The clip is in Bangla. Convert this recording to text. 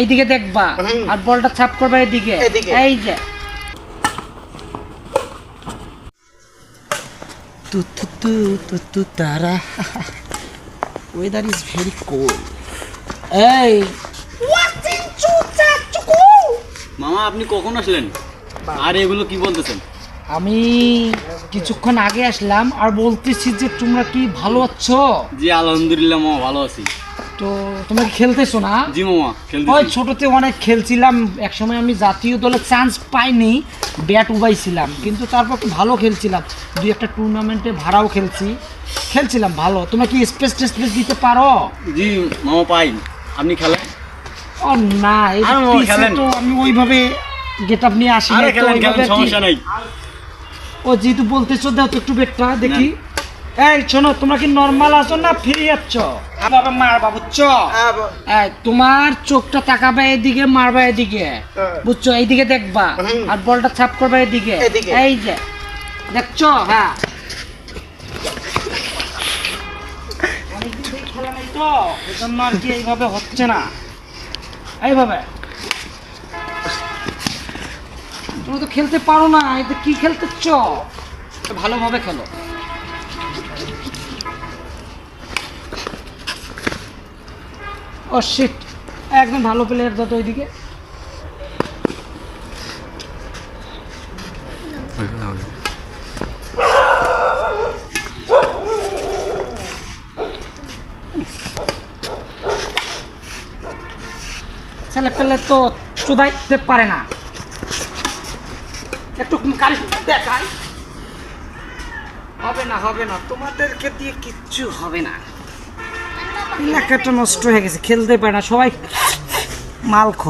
এইদিকে দেখবা আর বলটা ছাপ করবা এইদিকে। এই যে তারা ওয়েদার ইজ ভেরি কোল্ড। এই মামা আপনি কখন আসলেন আর এগুলো কি বলতেছেন? আমি কিছুক্ষণ আগে আসলাম আর বলতেছি যে তোমরা কি ভালো আছো? জি আলহামদুলিল্লাহ মামা ভালো আছি। তো তোমরা কি খেলতেছো না? জি মামা ওই খেলতেছি। ছোটতে অনেক খেলছিলাম, একসময় আমি জাতীয় দলে চান্স পাইনি, ব্যাট উবাইছিলাম, কিন্তু তারপর খুব ভালো খেলছিলাম, দুই একটা টুর্নামেন্টে ভাড়াও খেলছিলাম ভালো। তোমরা কি স্পেস দিতে পারো? জি মামা পাই। আপনি খেলেন? ও না, এই আরে বাবা, পিছে খেলেন। তো আমি ওইভাবে গেটআপ নিয়ে আসি না, আরে তো খেলেন ওইভাবে খেলেন, আর কি। সমস্যা নাই। ও যেহেতু বলতেছো দাও তো একটু বেটটা দেখি। এই শোনো, তোমরা কি নর্মাল আছো না ফিরে যাচ্ছ? বাবা মারবা বুঝছো? এই তোমার চোখটা তাকাবে এদিকে, মারবা এদিকে, বুঝছো? এইদিকে দেখবা আর বলটা ছাপ করবা এদিকে। এই যে দেখছো? হ্যাঁ, অনেকদিন থেকে খেলা নাই তো, এজন্য আর কি এইভাবে হচ্ছে না। এইভাবে তুমি তো খেলতে পারো না, এটা কি খেলতেছ? ভালোভাবে খেলো। ও শিট, একদম ভালো প্লেয়ার যত ওইদিকে। ছেলে পেলে তো চুদাইতে পারে না, একটু কারি দেখাই। হবে না, তোমাদেরকে দিয়ে কিচ্ছু হবে না। এলাকাটা নষ্ট হয়ে গেছে, খেলতে পারে না, সবাই মাল খোর।